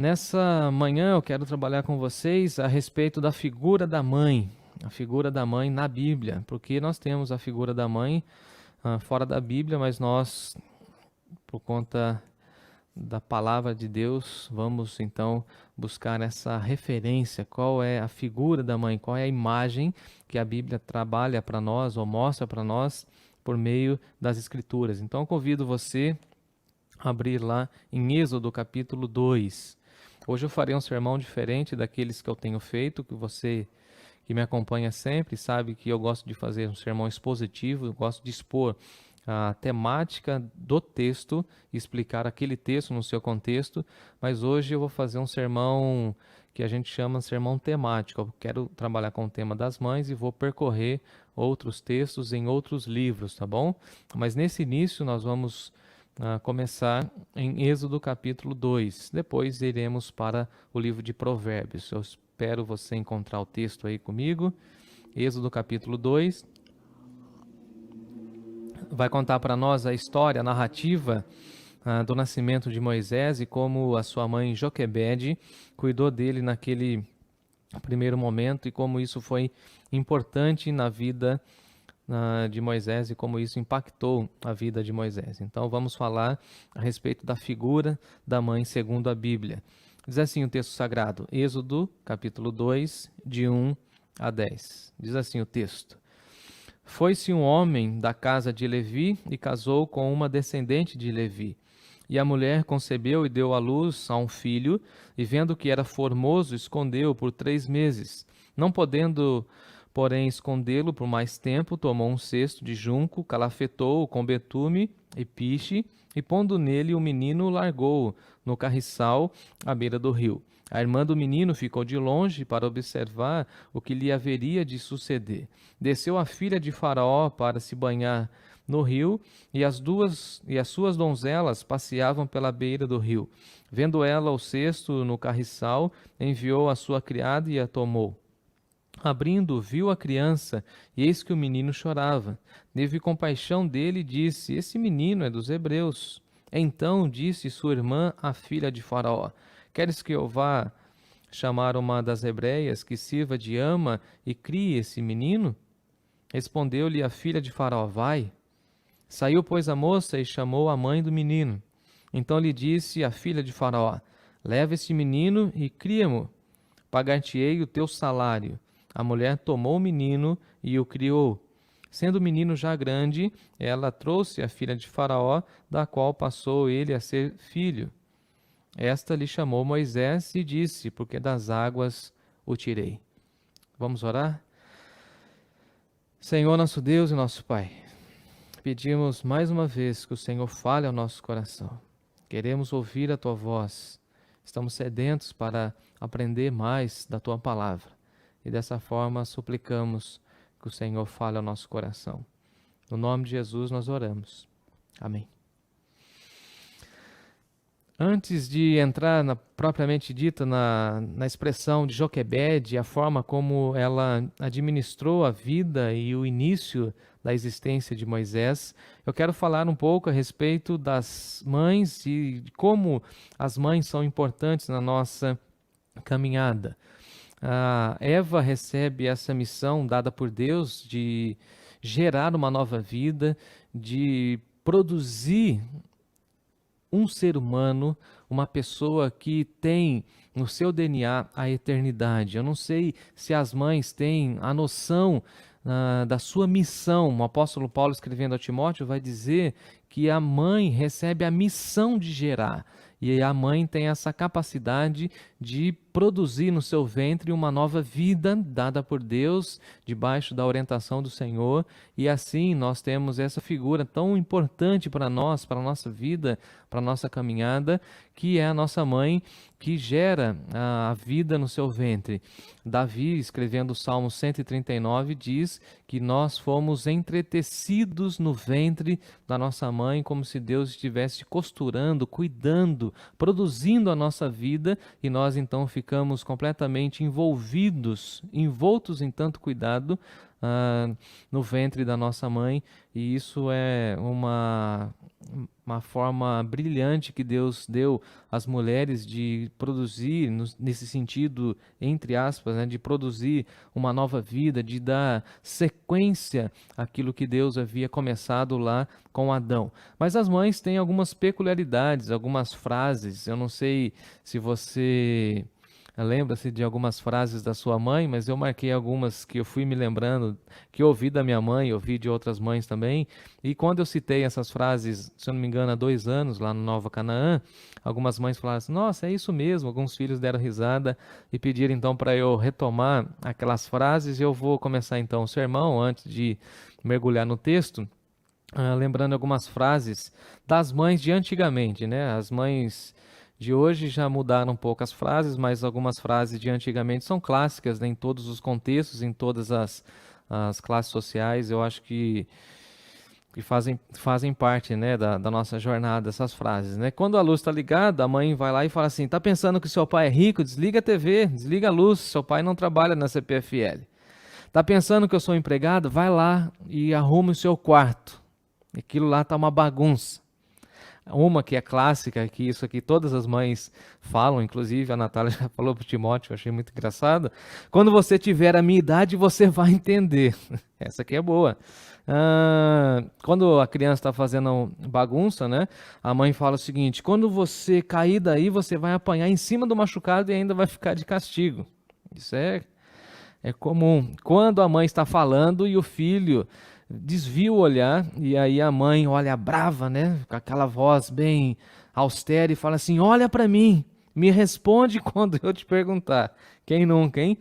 Nessa manhã eu quero trabalhar com vocês a respeito da figura da mãe, a figura da mãe na Bíblia, porque nós temos a figura da mãe fora da Bíblia, mas nós, por conta da palavra de Deus, vamos então buscar essa referência, qual é a figura da mãe, qual é a imagem que a Bíblia trabalha para nós ou mostra para nós por meio das Escrituras. Então eu convido você a abrir lá em Êxodo capítulo 2. Hoje eu farei um sermão diferente daqueles que eu tenho feito, que você que me acompanha sempre sabe que eu gosto de fazer um sermão expositivo, eu gosto de expor a temática do texto, explicar aquele texto no seu contexto, mas hoje eu vou fazer um sermão que a gente chama de sermão temático. Eu quero trabalhar com o tema das mães e vou percorrer outros textos em outros livros, tá bom? Mas nesse início nós vamos começar em Êxodo capítulo 2. Depois iremos para o livro de Provérbios. Eu espero você encontrar o texto aí comigo. Êxodo capítulo 2. Vai contar para nós a história, a narrativa do nascimento de Moisés e como a sua mãe Joquebede cuidou dele naquele primeiro momento e como isso foi importante na vida de Moisés e como isso impactou a vida de Moisés. Então vamos falar a respeito da figura da mãe segundo a Bíblia. Diz assim o texto sagrado, Êxodo capítulo 2, de 1 a 10. Diz assim o texto: Foi-se um homem da casa de Levi e casou com uma descendente de Levi. E a mulher concebeu e deu à luz a um filho, e vendo que era formoso, escondeu-o por 3 meses. Não podendo, porém, escondê-lo por mais tempo, tomou um cesto de junco, calafetou-o com betume e piche, e pondo nele o menino, largou-o no carriçal à beira do rio. A irmã do menino ficou de longe para observar o que lhe haveria de suceder. Desceu a filha de Faraó para se banhar no rio, e as suas donzelas passeavam pela beira do rio. Vendo ela o cesto no carriçal, enviou a sua criada e a tomou. Abrindo, viu a criança, e eis que o menino chorava. Teve compaixão dele e disse: Esse menino é dos hebreus. Então disse sua irmã, a filha de Faraó: Queres que eu vá chamar uma das hebreias que sirva de ama e crie esse menino? Respondeu-lhe a filha de Faraó: Vai. Saiu, pois, a moça e chamou a mãe do menino. Então lhe disse a filha de Faraó: Leva este menino e cria-mo. Pagar-te-ei o teu salário. A mulher tomou o menino e o criou. Sendo o menino já grande, ela trouxe a filha de Faraó, da qual passou ele a ser filho. Esta lhe chamou Moisés e disse: Porque das águas o tirei. Vamos orar? Senhor, nosso Deus e nosso Pai, pedimos mais uma vez que o Senhor fale ao nosso coração. Queremos ouvir a Tua voz. Estamos sedentos para aprender mais da Tua palavra. E dessa forma suplicamos que o Senhor fale ao nosso coração. No nome de Jesus nós oramos. Amém. Antes de entrar propriamente dita na expressão de Joquebede, a forma como ela administrou a vida e o início da existência de Moisés, eu quero falar um pouco a respeito das mães e de como as mães são importantes na nossa caminhada. A Eva recebe essa missão dada por Deus de gerar uma nova vida, de produzir um ser humano, uma pessoa que tem no seu DNA a eternidade. Eu não sei se as mães têm a noção da sua missão. O apóstolo Paulo, escrevendo a Timóteo, vai dizer que a mãe recebe a missão de gerar. E a mãe tem essa capacidade de produzir no seu ventre uma nova vida dada por Deus, debaixo da orientação do Senhor. E assim nós temos essa figura tão importante para nós, para a nossa vida, para a nossa caminhada, que é a nossa mãe, que gera a vida no seu ventre. Davi, escrevendo o Salmo 139, diz que nós fomos entretecidos no ventre da nossa mãe, como se Deus estivesse costurando, cuidando, produzindo a nossa vida, e nós então ficamos completamente envoltos em tanto cuidado no ventre da nossa mãe, e isso é uma uma forma brilhante que Deus deu às mulheres de produzir, nesse sentido, entre aspas, né, de produzir uma nova vida, de dar sequência àquilo que Deus havia começado lá com Adão. Mas as mães têm algumas peculiaridades, algumas frases. Eu não sei se você lembra-se de algumas frases da sua mãe, mas eu marquei algumas que eu fui me lembrando, que eu ouvi da minha mãe, ouvi de outras mães também. E quando eu citei essas frases, se eu não me engano, há 2 anos, lá no Nova Canaã, algumas mães falaram assim: nossa, é isso mesmo. Alguns filhos deram risada e pediram então para eu retomar aquelas frases. E eu vou começar então o sermão antes de mergulhar no texto. Lembrando algumas frases das mães de antigamente, né? As mães de hoje já mudaram um pouco as frases, mas algumas frases de antigamente são clássicas, né, em todos os contextos, em todas as classes sociais. Eu acho que fazem parte, né, da nossa jornada, essas frases, né? Quando a luz está ligada, a mãe vai lá e fala assim: tá pensando que seu pai é rico? Desliga a TV, desliga a luz, seu pai não trabalha na CPFL. Tá pensando que eu sou empregado? Vai lá e arrume o seu quarto. Aquilo lá tá uma bagunça. Uma que é clássica, que isso aqui todas as mães falam, inclusive a Natália já falou para o Timóteo, eu achei muito engraçado. Quando você tiver a minha idade, você vai entender. Essa aqui é boa. Quando a criança está fazendo bagunça, né? A mãe fala o seguinte: quando você cair daí, você vai apanhar em cima do machucado e ainda vai ficar de castigo. Isso é comum. Quando a mãe está falando e o filho desvia o olhar, e aí a mãe olha brava, né, com aquela voz bem austera e fala assim: olha para mim, me responde quando eu te perguntar. Quem nunca, hein?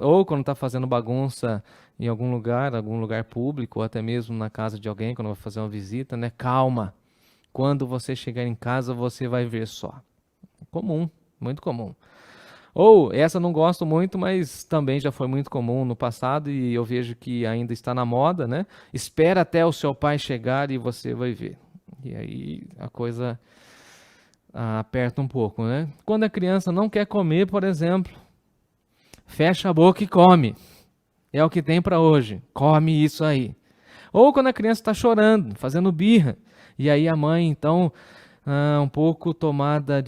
Ou quando está fazendo bagunça em algum lugar público, ou até mesmo na casa de alguém, quando vai fazer uma visita, né? Calma, quando você chegar em casa você vai ver só. Comum, muito comum. Ou, essa eu não gosto muito, mas também já foi muito comum no passado e eu vejo que ainda está na moda, né? Espera até o seu pai chegar e você vai ver. E aí a coisa aperta um pouco, né? Quando a criança não quer comer, por exemplo, fecha a boca e come. É o que tem para hoje. Come isso aí. Ou quando a criança está chorando, fazendo birra, e aí a mãe, então, um pouco tomada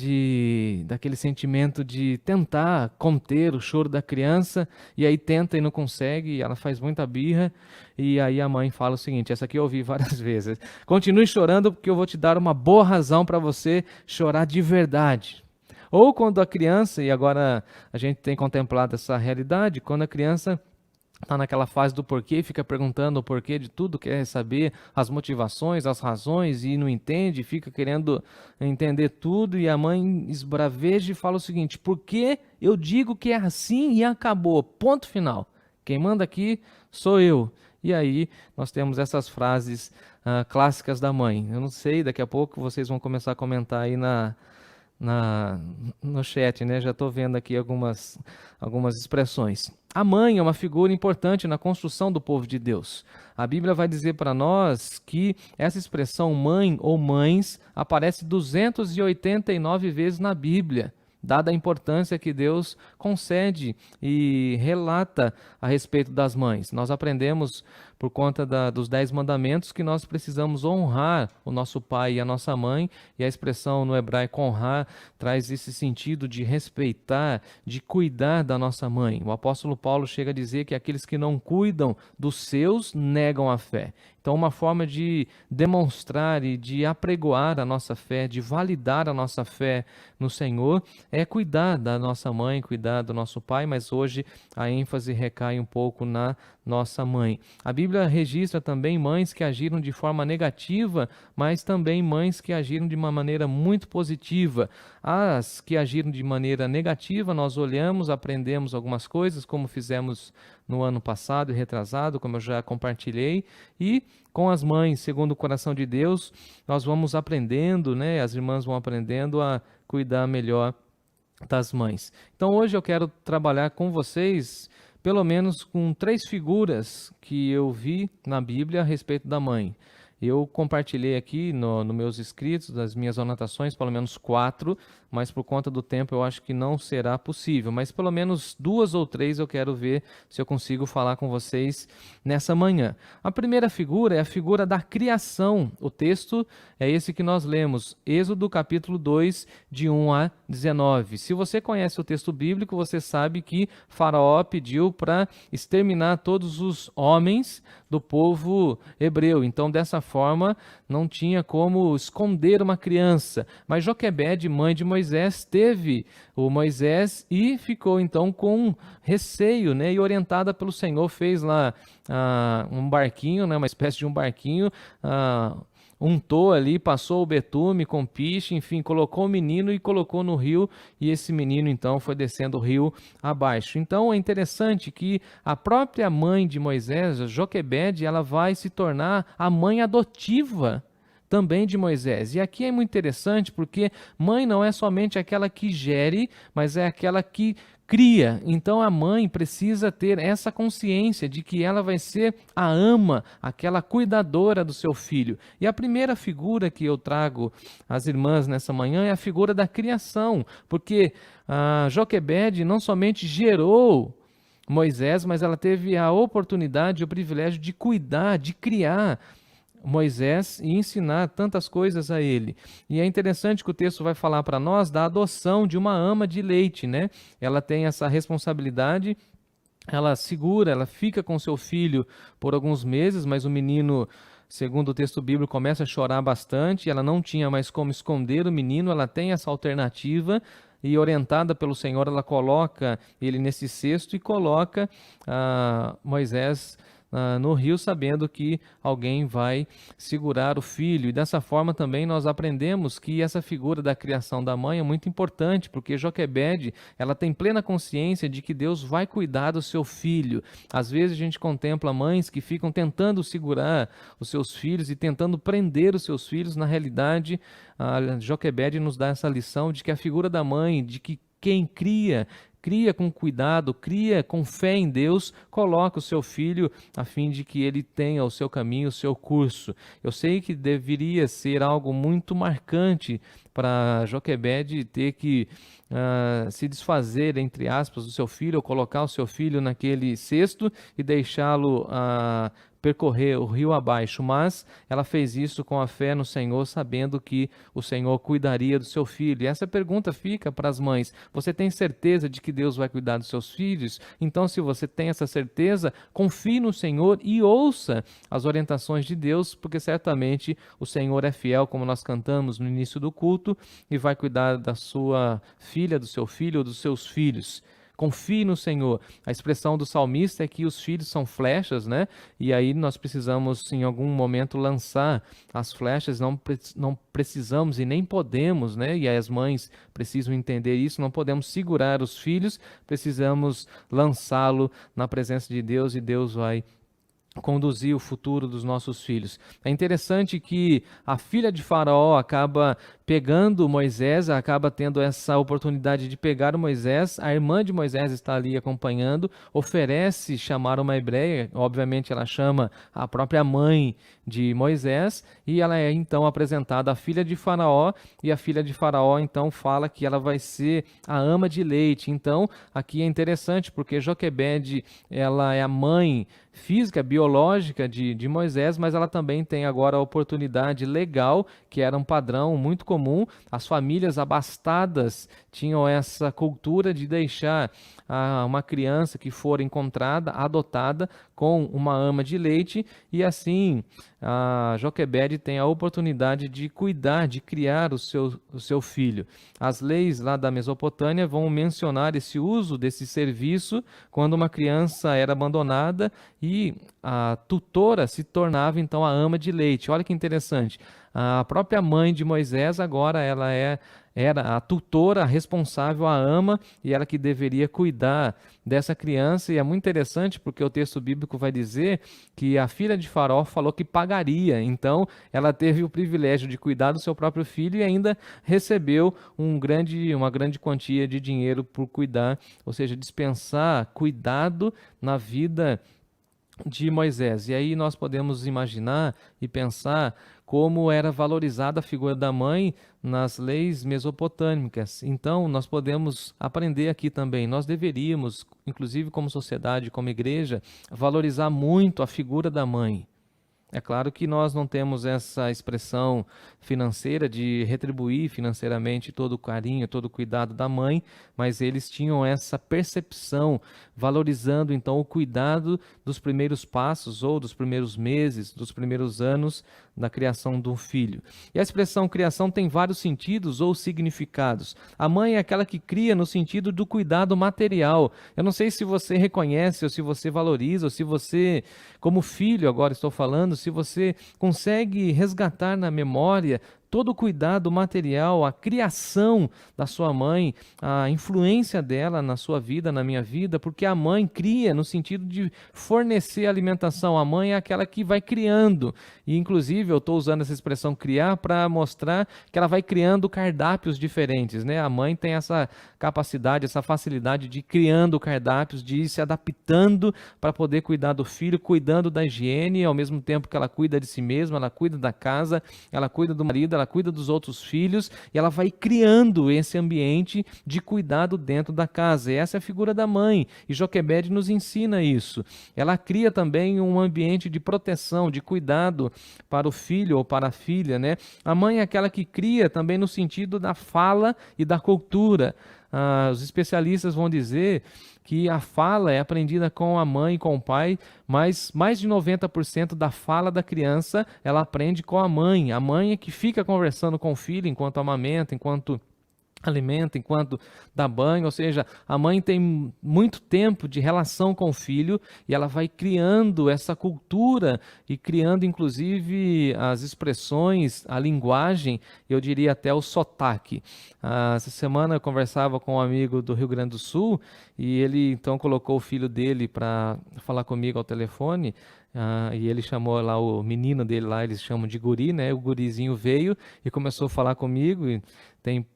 daquele sentimento de tentar conter o choro da criança, e aí tenta e não consegue, e ela faz muita birra, e aí a mãe fala o seguinte, essa aqui eu ouvi várias vezes: continue chorando porque eu vou te dar uma boa razão para você chorar de verdade. Ou quando a criança, e agora a gente tem contemplado essa realidade, quando a criança está naquela fase do porquê e fica perguntando o porquê de tudo, quer saber as motivações, as razões e não entende, fica querendo entender tudo, e a mãe esbraveja e fala o seguinte: por que eu digo que é assim e acabou, ponto final. Quem manda aqui sou eu. E aí nós temos essas frases clássicas da mãe. Eu não sei, daqui a pouco vocês vão começar a comentar aí no chat, né? Já estou vendo aqui algumas expressões. A mãe é uma figura importante na construção do povo de Deus. A Bíblia vai dizer para nós que essa expressão mãe ou mães aparece 289 vezes na Bíblia, dada a importância que Deus concede e relata a respeito das mães. Nós aprendemos, por conta dos 10 mandamentos, que nós precisamos honrar o nosso pai e a nossa mãe, e a expressão no hebraico honrar traz esse sentido de respeitar, de cuidar da nossa mãe. O apóstolo Paulo chega a dizer que aqueles que não cuidam dos seus negam a fé. Então, uma forma de demonstrar e de apregoar a nossa fé, de validar a nossa fé no Senhor, é cuidar da nossa mãe, cuidar do nosso pai, mas hoje a ênfase recai um pouco na nossa mãe. A Bíblia registra também mães que agiram de forma negativa, mas também mães que agiram de uma maneira muito positiva. As que agiram de maneira negativa, nós olhamos, aprendemos algumas coisas, como fizemos no ano passado e retrasado, como eu já compartilhei, e com as mães, segundo o coração de Deus, nós vamos aprendendo, né? As irmãs vão aprendendo a cuidar melhor das mães. Então hoje eu quero trabalhar com vocês, pelo menos com 3 figuras que eu vi na Bíblia a respeito da mãe. Eu compartilhei aqui no meus escritos, das minhas anotações, pelo menos 4, mas por conta do tempo eu acho que não será possível. Mas pelo menos 2 ou 3 eu quero ver se eu consigo falar com vocês nessa manhã. A primeira figura é a figura da criação. O texto é esse que nós lemos, Êxodo capítulo 2, de 1 a 19. Se você conhece o texto bíblico, você sabe que Faraó pediu para exterminar todos os homens do povo hebreu. Então, dessa forma, não tinha como esconder uma criança. Mas Joquebede, mãe de Moisés, teve o Moisés e ficou então com receio, né? E orientada pelo Senhor, fez lá um barquinho, né? Uma espécie de um barquinho, untou ali, passou o betume com piche, enfim, colocou o menino e colocou no rio, e esse menino então foi descendo o rio abaixo. Então é interessante que a própria mãe de Moisés, Joquebede, ela vai se tornar a mãe adotiva também de Moisés. E aqui é muito interessante porque mãe não é somente aquela que gere, mas é aquela que cria. Então a mãe precisa ter essa consciência de que ela vai ser a ama, aquela cuidadora do seu filho. E a primeira figura que eu trago às irmãs nessa manhã é a figura da criação, porque Joquebede não somente gerou Moisés, mas ela teve a oportunidade, o privilégio de cuidar, de criar Moisés e ensinar tantas coisas a ele. E é interessante que o texto vai falar para nós da adoção de uma ama de leite, né? Ela tem essa responsabilidade, ela segura, ela fica com seu filho por alguns meses, mas o menino, segundo o texto bíblico, começa a chorar bastante, ela não tinha mais como esconder o menino, ela tem essa alternativa, e orientada pelo Senhor, ela coloca ele nesse cesto e coloca Moisés no rio, sabendo que alguém vai segurar o filho. E dessa forma também nós aprendemos que essa figura da criação da mãe é muito importante, porque Joquebede, ela tem plena consciência de que Deus vai cuidar do seu filho. Às vezes a gente contempla mães que ficam tentando segurar os seus filhos e tentando prender os seus filhos. Na realidade, Joquebede nos dá essa lição de que a figura da mãe, de que quem cria com cuidado, cria com fé em Deus, coloca o seu filho a fim de que ele tenha o seu caminho, o seu curso. Eu sei que deveria ser algo muito marcante para Joquebede ter que se desfazer, entre aspas, do seu filho, ou colocar o seu filho naquele cesto e deixá-lo percorrer o rio abaixo, mas ela fez isso com a fé no Senhor, sabendo que o Senhor cuidaria do seu filho. E essa pergunta fica para as mães: você tem certeza de que Deus vai cuidar dos seus filhos? Então, se você tem essa certeza, confie no Senhor e ouça as orientações de Deus, porque certamente o Senhor é fiel, como nós cantamos no início do culto, e vai cuidar da sua filha, do seu filho ou dos seus filhos. Confie no Senhor. A expressão do salmista é que os filhos são flechas, né? E aí nós precisamos, em algum momento, lançar as flechas. Não precisamos e nem podemos, né? E as mães precisam entender isso. Não podemos segurar os filhos, precisamos lançá-lo na presença de Deus, e Deus vai conduzir o futuro dos nossos filhos. É interessante que a filha de Faraó acaba pegando Moisés, acaba tendo essa oportunidade de pegar o Moisés. A irmã de Moisés está ali acompanhando, oferece chamar uma hebreia, obviamente ela chama a própria mãe de Moisés, e ela é então apresentada à filha de Faraó, e a filha de Faraó então fala que ela vai ser a ama de leite. Então aqui é interessante porque Joquebede, ela é a mãe física, biológica de Moisés, mas ela também tem agora a oportunidade legal, que era um padrão muito comum. As famílias abastadas tinham essa cultura de deixar uma criança que for encontrada, adotada, com uma ama de leite, e assim a Joquebede tem a oportunidade de cuidar, de criar o seu filho. As leis lá da Mesopotâmia vão mencionar esse uso desse serviço quando uma criança era abandonada e a tutora se tornava então a ama de leite. Olha que interessante. A própria mãe de Moisés agora ela era a tutora, a responsável, a ama, e ela que deveria cuidar dessa criança. E é muito interessante porque o texto bíblico vai dizer que a filha de Faraó falou que pagaria. Então ela teve o privilégio de cuidar do seu próprio filho e ainda recebeu uma grande quantia de dinheiro por cuidar, ou seja, dispensar cuidado na vida de Moisés. E aí nós podemos imaginar e pensar como era valorizada a figura da mãe nas leis mesopotâmicas. Então, nós podemos aprender aqui também. Nós deveríamos, inclusive como sociedade, como igreja, valorizar muito a figura da mãe. É claro que nós não temos essa expressão financeira de retribuir financeiramente todo o carinho, todo o cuidado da mãe, mas eles tinham essa percepção, valorizando então o cuidado dos primeiros passos ou dos primeiros meses, dos primeiros anos da criação de um filho. E a expressão criação tem vários sentidos ou significados. A mãe é aquela que cria no sentido do cuidado material. Eu não sei se você reconhece ou se você valoriza ou se você, como filho, agora estou falando, se você consegue resgatar na memória todo o cuidado material, a criação da sua mãe, a influência dela na sua vida, na minha vida, porque a mãe cria no sentido de fornecer alimentação. A mãe é aquela que vai criando. E, inclusive, eu estou usando essa expressão criar para mostrar que ela vai criando cardápios diferentes, né? A mãe tem essa capacidade, essa facilidade de ir criando cardápios, de ir se adaptando para poder cuidar do filho, cuidando da higiene, ao mesmo tempo que ela cuida de si mesma, ela cuida da casa, ela cuida do marido, ela cuida dos outros filhos e ela vai criando esse ambiente de cuidado dentro da casa. E essa é a figura da mãe. E Joquebede nos ensina isso. Ela cria também um ambiente de proteção, de cuidado para o filho ou para a filha, né? A mãe é aquela que cria também no sentido da fala e da cultura. Os especialistas vão dizer que a fala é aprendida com a mãe e com o pai, mas mais de 90% da fala da criança ela aprende com a mãe. A mãe é que fica conversando com o filho enquanto amamenta, enquanto alimenta, enquanto dá banho, ou seja, a mãe tem muito tempo de relação com o filho e ela vai criando essa cultura e criando inclusive as expressões, a linguagem, eu diria até o sotaque. Essa semana eu conversava com um amigo do Rio Grande do Sul e ele então colocou o filho dele para falar comigo ao telefone. E ele chamou lá o menino dele lá, eles chamam de guri, né? O gurizinho veio e começou a falar comigo e tem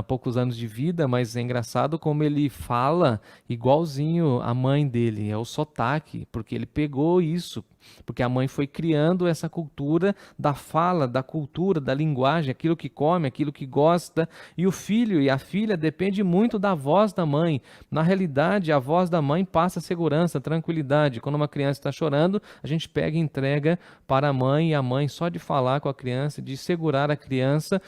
poucos anos de vida, mas é engraçado como ele fala igualzinho a mãe dele, é o sotaque, porque ele pegou isso, porque a mãe foi criando essa cultura da fala, da cultura, da linguagem, aquilo que come, aquilo que gosta, e o filho e a filha depende muito da voz da mãe. Na realidade, a voz da mãe passa segurança, tranquilidade. Quando uma criança está chorando, a gente pega e entrega para a mãe, e a mãe só de falar com a criança, de segurar a criança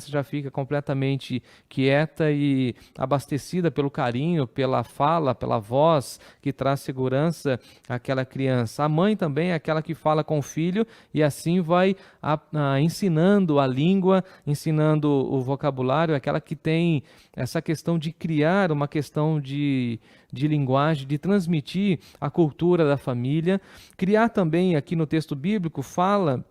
já fica completamente quieta e abastecida pelo carinho, pela fala, pela voz que traz segurança àquela criança. A mãe também é aquela que fala com o filho e assim vai ensinando a língua, ensinando o vocabulário, aquela que tem essa questão de criar uma questão de linguagem, de transmitir a cultura da família. Criar também, aqui no texto bíblico, fala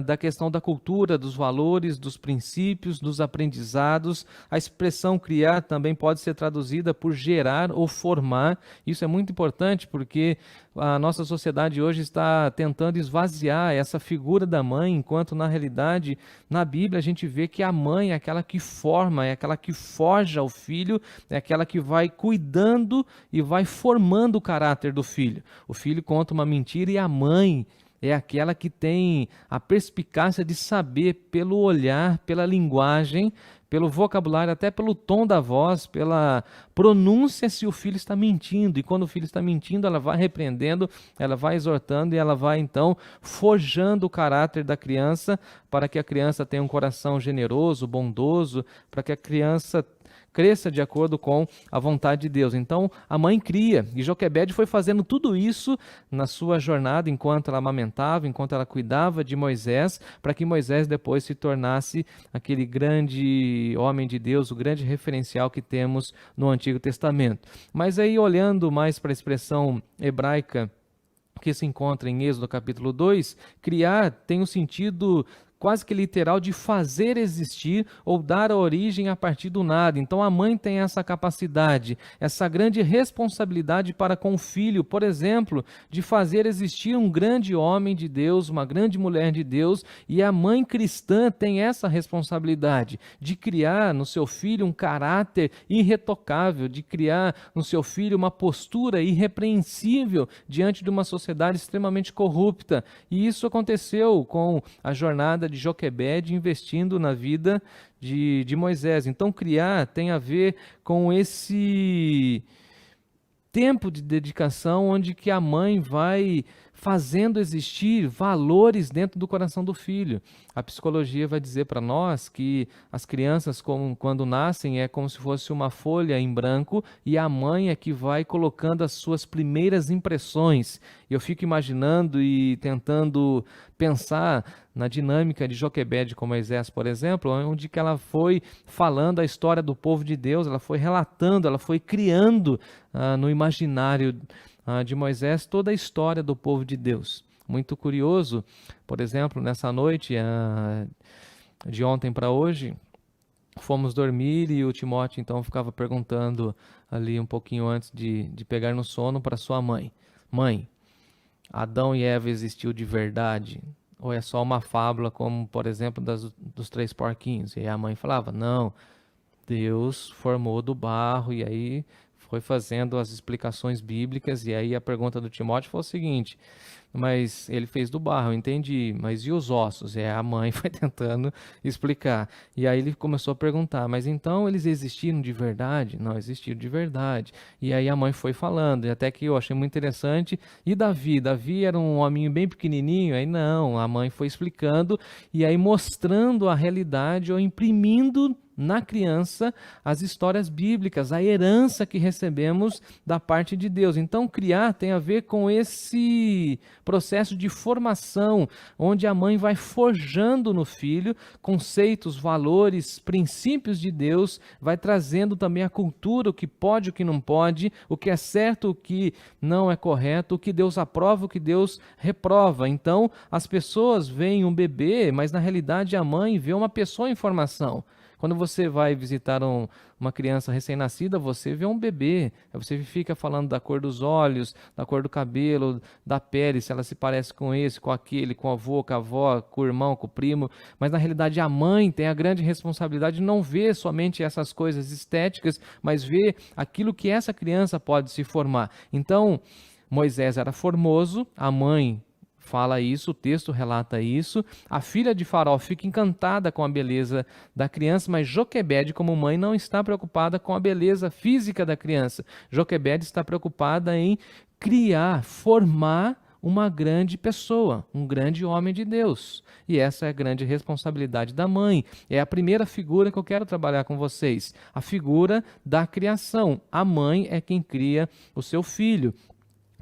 da questão da cultura, dos valores, dos princípios, dos aprendizados. A expressão criar também pode ser traduzida por gerar ou formar. Isso é muito importante porque a nossa sociedade hoje está tentando esvaziar essa figura da mãe, enquanto na realidade, na Bíblia, a gente vê que a mãe é aquela que forma, é aquela que forja o filho, é aquela que vai cuidando e vai formando o caráter do filho. O filho conta uma mentira e a mãe é aquela que tem a perspicácia de saber pelo olhar, pela linguagem, pelo vocabulário, até pelo tom da voz, pela pronúncia se o filho está mentindo. E quando o filho está mentindo, ela vai repreendendo, ela vai exortando e ela vai então forjando o caráter da criança para que a criança tenha um coração generoso, bondoso, para que a criança cresça de acordo com a vontade de Deus. Então, a mãe cria, e Joquebede foi fazendo tudo isso na sua jornada, enquanto ela amamentava, enquanto ela cuidava de Moisés, para que Moisés depois se tornasse aquele grande homem de Deus, o grande referencial que temos no Antigo Testamento. Mas aí, olhando mais para a expressão hebraica que se encontra em Êxodo capítulo 2, criar tem o sentido quase que literal de fazer existir ou dar origem a partir do nada. Então a mãe tem essa capacidade, essa grande responsabilidade para com o filho, por exemplo, de fazer existir um grande homem de Deus, uma grande mulher de Deus, e a mãe cristã tem essa responsabilidade de criar no seu filho um caráter irretocável, de criar no seu filho uma postura irrepreensível diante de uma sociedade extremamente corrupta. E isso aconteceu com a jornada de Joquebede investindo na vida de Moisés. Então, criar tem a ver com esse tempo de dedicação onde que a mãe vai fazendo existir valores dentro do coração do filho. A psicologia vai dizer para nós que as crianças, quando nascem, é como se fosse uma folha em branco e a mãe é que vai colocando as suas primeiras impressões. Eu fico imaginando e tentando pensar na dinâmica de Joquebede com Moisés, por exemplo, onde que ela foi falando a história do povo de Deus, ela foi relatando, ela foi criando no imaginário de Moisés toda a história do povo de Deus. Muito curioso, por exemplo, nessa noite, de ontem para hoje, fomos dormir e o Timóteo então ficava perguntando ali um pouquinho antes de pegar no sono para sua mãe: Mãe, Adão e Eva existiu de verdade? Ou é só uma fábula, como por exemplo dos 3 porquinhos? E aí a mãe falava: Não, Deus formou do barro, e aí foi fazendo as explicações bíblicas. E aí a pergunta do Timóteo foi o seguinte: mas ele fez do barro, eu entendi, mas e os ossos? A mãe foi tentando explicar. E aí ele começou a perguntar: mas então eles existiram de verdade? Não, existiram de verdade. E aí a mãe foi falando, e até que eu achei muito interessante. E Davi? Davi era um hominho bem pequenininho? Aí não, a mãe foi explicando e aí mostrando a realidade ou imprimindo na criança as histórias bíblicas, a herança que recebemos da parte de Deus. Então, criar tem a ver com esse processo de formação, onde a mãe vai forjando no filho conceitos, valores, princípios de Deus, vai trazendo também a cultura, o que pode, o que não pode, o que é certo, o que não é correto, o que Deus aprova, o que Deus reprova. Então, as pessoas veem um bebê, mas na realidade a mãe vê uma pessoa em formação. Quando você vai visitar uma criança recém-nascida, você vê um bebê, você fica falando da cor dos olhos, da cor do cabelo, da pele, se ela se parece com esse, com aquele, com o avô, com a avó, com o irmão, com o primo, mas na realidade a mãe tem a grande responsabilidade de não ver somente essas coisas estéticas, mas ver aquilo que essa criança pode se formar. Então, Moisés era formoso, a mãe fala isso, o texto relata isso. A filha de Faraó fica encantada com a beleza da criança, mas Joquebede, como mãe, não está preocupada com a beleza física da criança. Joquebede está preocupada em criar, formar uma grande pessoa, um grande homem de Deus. E essa é a grande responsabilidade da mãe. É a primeira figura que eu quero trabalhar com vocês, a figura da criação. A mãe é quem cria o seu filho.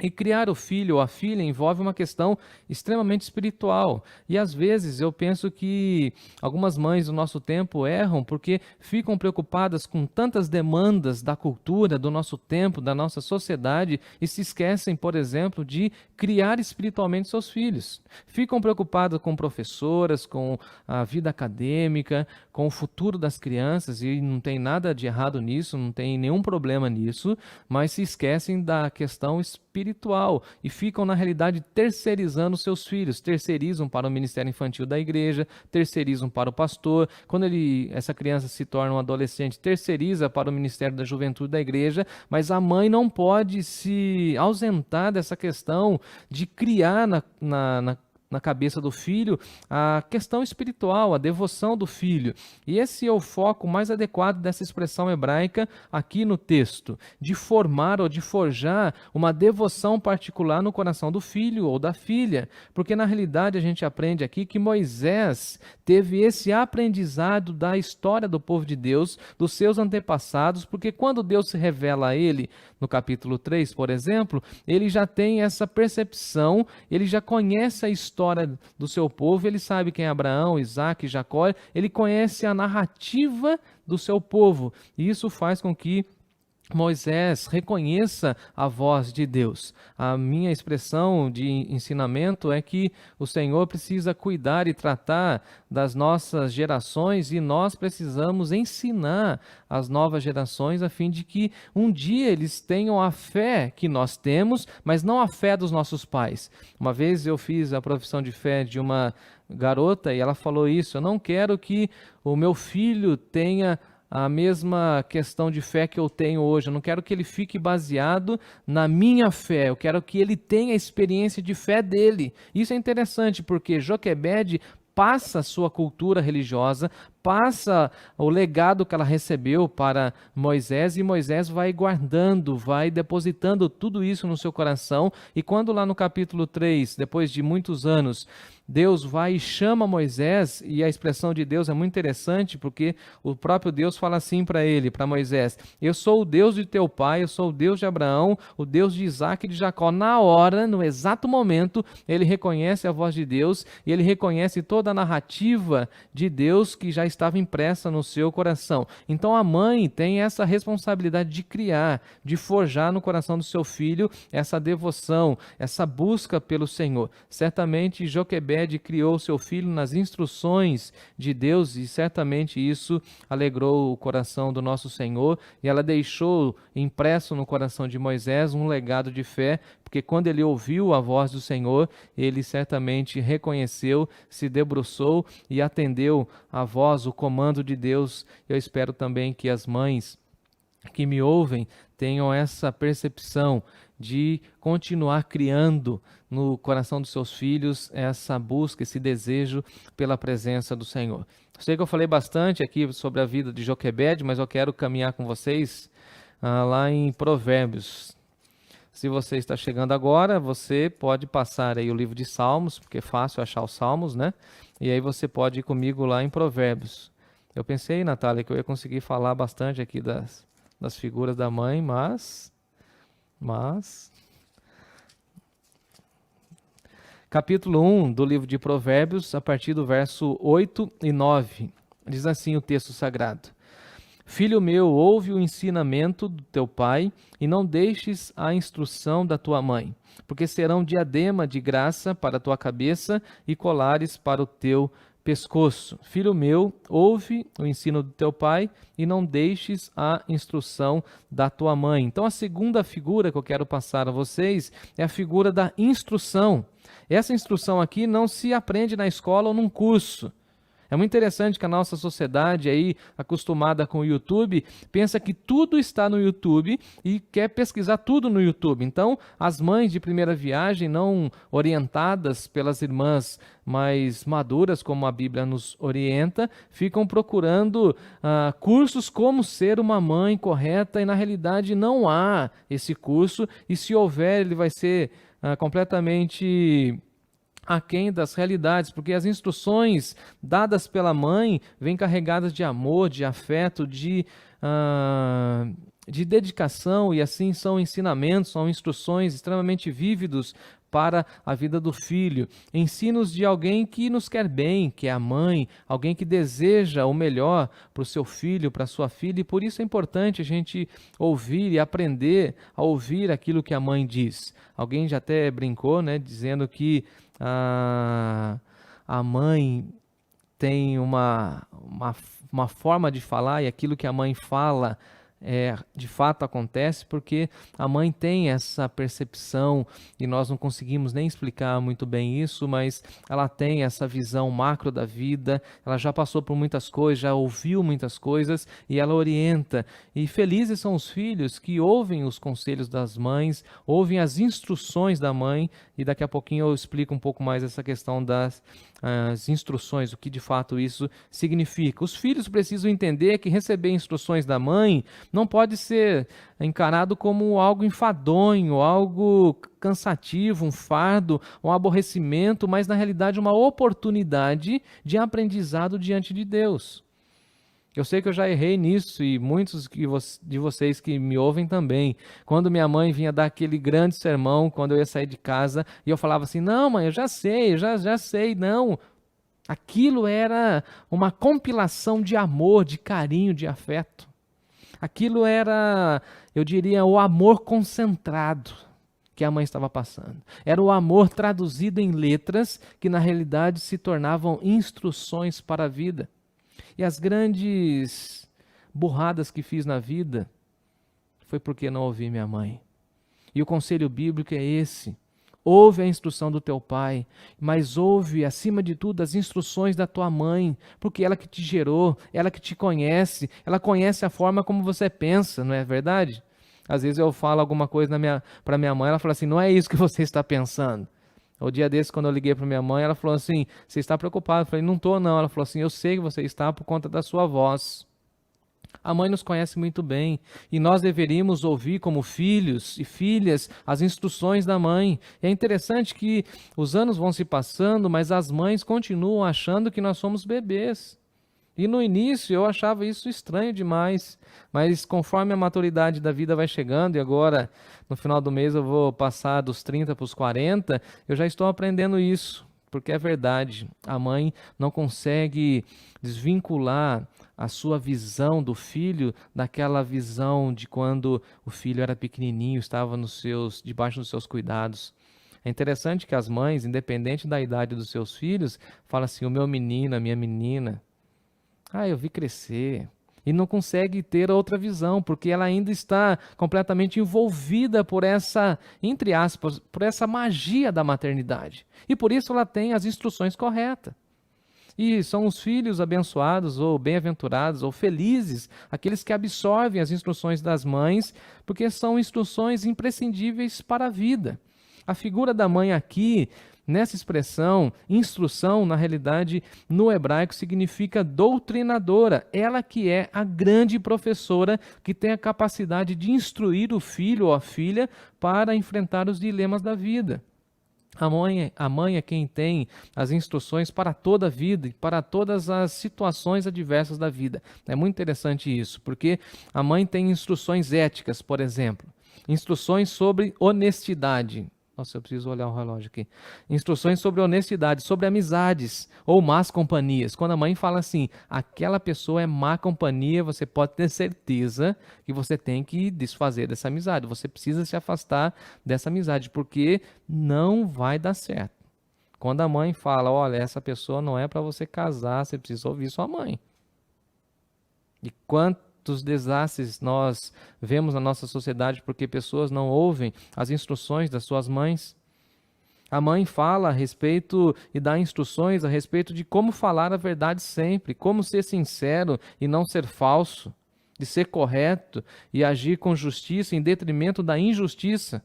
E criar o filho ou a filha envolve uma questão extremamente espiritual. E às vezes eu penso que algumas mães do nosso tempo erram porque ficam preocupadas com tantas demandas da cultura, do nosso tempo, da nossa sociedade, e se esquecem, por exemplo, de criar espiritualmente seus filhos. Ficam preocupadas com professoras, com a vida acadêmica, com o futuro das crianças, e não tem nada de errado nisso, não tem nenhum problema nisso, mas se esquecem da questão espiritual e ficam, na realidade, terceirizando seus filhos, terceirizam para o ministério infantil da igreja, terceirizam para o pastor. Quando essa criança se torna um adolescente, terceiriza para o ministério da juventude da igreja, mas a mãe não pode se ausentar dessa questão de criar na cabeça do filho a questão espiritual, a devoção do filho. E esse é o foco mais adequado dessa expressão hebraica aqui no texto, de formar ou de forjar uma devoção particular no coração do filho ou da filha, porque na realidade a gente aprende aqui que Moisés teve esse aprendizado da história do povo de Deus, dos seus antepassados, porque quando Deus se revela a ele, no capítulo 3, por exemplo, ele já tem essa percepção, ele já conhece a história do seu povo, ele sabe quem é Abraão, Isaac, Jacó, ele conhece a narrativa do seu povo, e isso faz com que Moisés reconheça a voz de Deus. A minha expressão de ensinamento é que o Senhor precisa cuidar e tratar das nossas gerações e nós precisamos ensinar as novas gerações a fim de que um dia eles tenham a fé que nós temos, mas não a fé dos nossos pais. Uma vez eu fiz a profissão de fé de uma garota e ela falou isso: eu não quero que o meu filho tenha a mesma questão de fé que eu tenho hoje. Eu não quero que ele fique baseado na minha fé. Eu quero que ele tenha a experiência de fé dele. Isso é interessante porque Joquebede passa a sua cultura religiosa, passa o legado que ela recebeu para Moisés e Moisés vai guardando, vai depositando tudo isso no seu coração. E quando lá no capítulo 3, depois de muitos anos, Deus vai e chama Moisés, e a expressão de Deus é muito interessante, porque o próprio Deus fala assim para ele, para Moisés: eu sou o Deus de teu pai, eu sou o Deus de Abraão, o Deus de Isaac e de Jacó. Na hora, no exato momento, ele reconhece a voz de Deus, e ele reconhece toda a narrativa de Deus que já estava impressa no seu coração. Então a mãe tem essa responsabilidade de criar, de forjar no coração do seu filho essa devoção, essa busca pelo Senhor. Certamente Joquebede criou seu filho nas instruções de Deus e certamente isso alegrou o coração do nosso Senhor e ela deixou impresso no coração de Moisés um legado de fé, porque quando ele ouviu a voz do Senhor, ele certamente reconheceu, se debruçou e atendeu a voz, o comando de Deus. Eu espero também que as mães que me ouvem tenham essa percepção de continuar criando no coração dos seus filhos essa busca, esse desejo pela presença do Senhor. Sei que eu falei bastante aqui sobre a vida de Joquebede, mas eu quero caminhar com vocês lá em Provérbios. Se você está chegando agora, você pode passar aí o livro de Salmos, porque é fácil achar os Salmos, né? E aí você pode ir comigo lá em Provérbios. Eu pensei, Natália, que eu ia conseguir falar bastante aqui das figuras da mãe, mas capítulo 1 do livro de Provérbios, a partir do verso 8 e 9, diz assim o texto sagrado: Filho meu, ouve o ensinamento do teu pai e não deixes a instrução da tua mãe, porque serão diadema de graça para a tua cabeça e colares para o teu pescoço. Filho meu, ouve o ensino do teu pai e não deixes a instrução da tua mãe. Então a segunda figura que eu quero passar a vocês é a figura da instrução. Essa instrução aqui não se aprende na escola ou num curso. É muito interessante que a nossa sociedade aí, acostumada com o YouTube, pensa que tudo está no YouTube e quer pesquisar tudo no YouTube. Então, as mães de primeira viagem, não orientadas pelas irmãs mais maduras, como a Bíblia nos orienta, ficam procurando cursos como ser uma mãe correta e, na realidade, não há esse curso e, se houver, ele vai ser completamente aquém das realidades, porque as instruções dadas pela mãe vêm carregadas de amor, de afeto, de dedicação, e assim são ensinamentos, são instruções extremamente vívidos para a vida do filho, ensinos de alguém que nos quer bem, que é a mãe, alguém que deseja o melhor para o seu filho, para a sua filha, e por isso é importante a gente ouvir e aprender a ouvir aquilo que a mãe diz. Alguém já até brincou, né, dizendo que a mãe tem uma forma de falar e aquilo que a mãe fala de fato acontece porque a mãe tem essa percepção e nós não conseguimos nem explicar muito bem isso, mas ela tem essa visão macro da vida, ela já passou por muitas coisas, já ouviu muitas coisas e ela orienta. E felizes são os filhos que ouvem os conselhos das mães, ouvem as instruções da mãe, e daqui a pouquinho eu explico um pouco mais essa questão das instruções, o que de fato isso significa. Os filhos precisam entender que receber instruções da mãe não pode ser encarado como algo enfadonho, algo cansativo, um fardo, um aborrecimento, mas na realidade uma oportunidade de aprendizado diante de Deus. Eu sei que eu já errei nisso e muitos de vocês que me ouvem também. Quando minha mãe vinha dar aquele grande sermão, quando eu ia sair de casa, e eu falava assim, não mãe, eu já sei, já sei, não. Aquilo era uma compilação de amor, de carinho, de afeto. Aquilo era, eu diria, o amor concentrado que a mãe estava passando. Era o amor traduzido em letras que na realidade se tornavam instruções para a vida. E as grandes burradas que fiz na vida foi porque não ouvi minha mãe. E o conselho bíblico é esse: ouve a instrução do teu pai, mas ouve, acima de tudo, as instruções da tua mãe, porque ela que te gerou, ela que te conhece, ela conhece a forma como você pensa, não é verdade? Às vezes eu falo alguma coisa para minha mãe, ela fala assim, não é isso que você está pensando. O dia desse, quando eu liguei para minha mãe, ela falou assim, você está preocupado? Eu falei, não estou não. Ela falou assim, eu sei que você está por conta da sua voz. A mãe nos conhece muito bem e nós deveríamos ouvir como filhos e filhas as instruções da mãe. E é interessante que os anos vão se passando, mas as mães continuam achando que nós somos bebês. E no início eu achava isso estranho demais, mas conforme a maturidade da vida vai chegando, e agora no final do mês eu vou passar dos 30 para os 40, eu já estou aprendendo isso, porque é verdade, a mãe não consegue desvincular a sua visão do filho daquela visão de quando o filho era pequenininho, estava debaixo dos seus cuidados. É interessante que as mães, independente da idade dos seus filhos, falam assim, o meu menino, a minha menina, eu vi crescer. E não consegue ter outra visão, porque ela ainda está completamente envolvida por essa, entre aspas, por essa magia da maternidade. E por isso ela tem as instruções corretas. E são os filhos abençoados, ou bem-aventurados, ou felizes, aqueles que absorvem as instruções das mães, porque são instruções imprescindíveis para a vida. A figura da mãe aqui, nessa expressão, instrução, na realidade, no hebraico, significa doutrinadora. Ela que é a grande professora que tem a capacidade de instruir o filho ou a filha para enfrentar os dilemas da vida. A mãe é quem tem as instruções para toda a vida e para todas as situações adversas da vida. É muito interessante isso, porque a mãe tem instruções éticas, por exemplo, instruções sobre honestidade. Nossa, eu preciso olhar o relógio aqui. Instruções sobre honestidade, sobre amizades ou más companhias. Quando a mãe fala assim, aquela pessoa é má companhia, você pode ter certeza que você tem que desfazer dessa amizade. Você precisa se afastar dessa amizade, porque não vai dar certo. Quando a mãe fala, olha, essa pessoa não é para você casar, você precisa ouvir sua mãe. E quantos desastres nós vemos na nossa sociedade porque pessoas não ouvem as instruções das suas mães. A mãe fala a respeito e dá instruções a respeito de como falar a verdade sempre, como ser sincero e não ser falso, de ser correto e agir com justiça em detrimento da injustiça.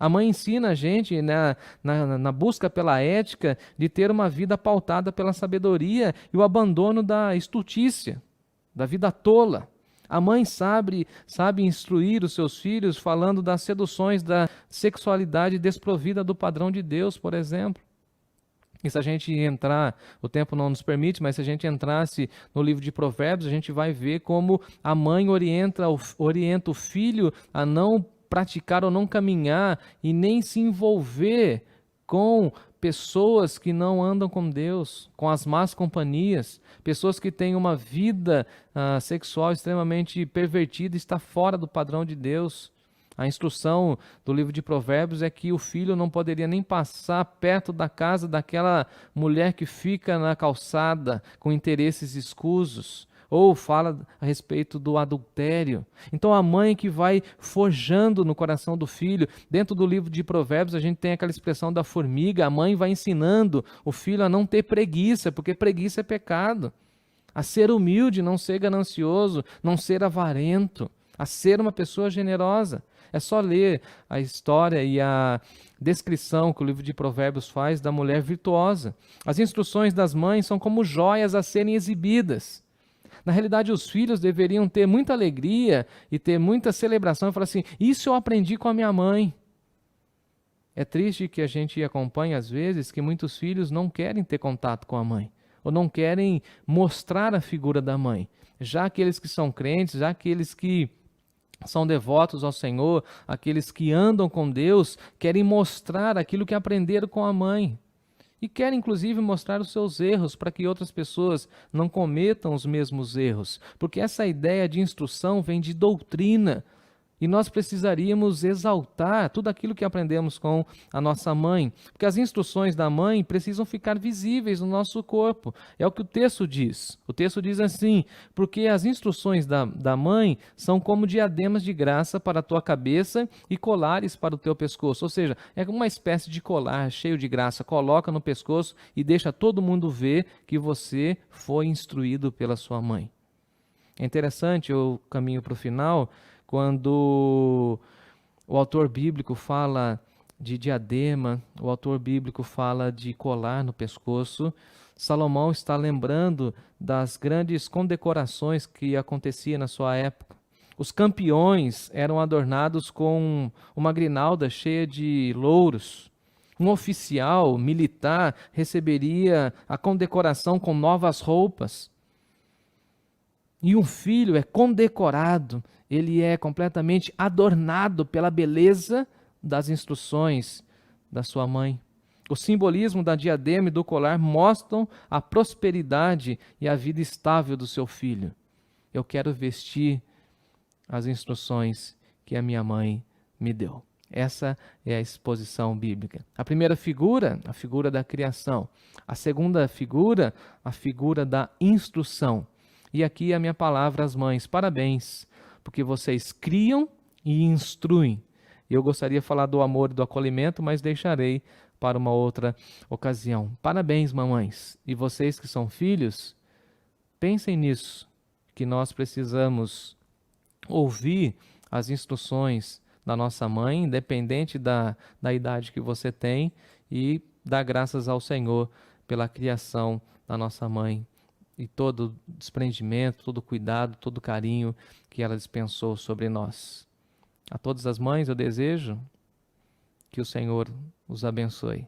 A mãe ensina a gente na busca pela ética de ter uma vida pautada pela sabedoria e o abandono da estultícia, da vida tola. A mãe sabe instruir os seus filhos falando das seduções da sexualidade desprovida do padrão de Deus, por exemplo. E se a gente entrar, o tempo não nos permite, mas se a gente entrasse no livro de Provérbios, a gente vai ver como a mãe orienta o filho a não praticar ou não caminhar e nem se envolver com pessoas que não andam com Deus, com as más companhias, pessoas que têm uma vida sexual extremamente pervertida, está fora do padrão de Deus. A instrução do livro de Provérbios é que o filho não poderia nem passar perto da casa daquela mulher que fica na calçada com interesses escusos, ou fala a respeito do adultério. Então a mãe que vai forjando no coração do filho, dentro do livro de Provérbios a gente tem aquela expressão da formiga, a mãe vai ensinando o filho a não ter preguiça, porque preguiça é pecado, a ser humilde, não ser ganancioso, não ser avarento, a ser uma pessoa generosa. É só ler a história e a descrição que o livro de Provérbios faz da mulher virtuosa. As instruções das mães são como joias a serem exibidas. Na realidade, os filhos deveriam ter muita alegria e ter muita celebração e falar assim, isso eu aprendi com a minha mãe. É triste que a gente acompanhe, às vezes, que muitos filhos não querem ter contato com a mãe, ou não querem mostrar a figura da mãe. Já aqueles que são crentes, já aqueles que são devotos ao Senhor, aqueles que andam com Deus, querem mostrar aquilo que aprenderam com a mãe. e quer inclusive mostrar os seus erros para que outras pessoas não cometam os mesmos erros, porque essa ideia de instrução vem de doutrina. E nós precisaríamos exaltar tudo aquilo que aprendemos com a nossa mãe, porque as instruções da mãe precisam ficar visíveis no nosso corpo. É o que o texto diz. O texto diz assim: porque as instruções da mãe são como diademas de graça para a tua cabeça e colares para o teu pescoço. Ou seja, é uma espécie de colar cheio de graça. Coloca no pescoço e deixa todo mundo ver que você foi instruído pela sua mãe. É interessante, eu caminho para o final, quando o autor bíblico fala de diadema, o autor bíblico fala de colar no pescoço, Salomão está lembrando das grandes condecorações que aconteciam na sua época. Os campeões eram adornados com uma grinalda cheia de louros. Um oficial militar receberia a condecoração com novas roupas. E um filho é condecorado, ele é completamente adornado pela beleza das instruções da sua mãe. O simbolismo da diadema e do colar mostram a prosperidade e a vida estável do seu filho. Eu quero vestir as instruções que a minha mãe me deu. Essa é a exposição bíblica. A primeira figura, a figura da criação. A segunda figura, a figura da instrução. E aqui a minha palavra às mães: parabéns, porque vocês criam e instruem. Eu gostaria de falar do amor e do acolhimento, mas deixarei para uma outra ocasião. Parabéns, mamães. E vocês que são filhos, pensem nisso, que nós precisamos ouvir as instruções da nossa mãe, independente da idade que você tem, e dar graças ao Senhor pela criação da nossa mãe e todo o desprendimento, todo o cuidado, todo o carinho que ela dispensou sobre nós. A todas as mães eu desejo que o Senhor os abençoe.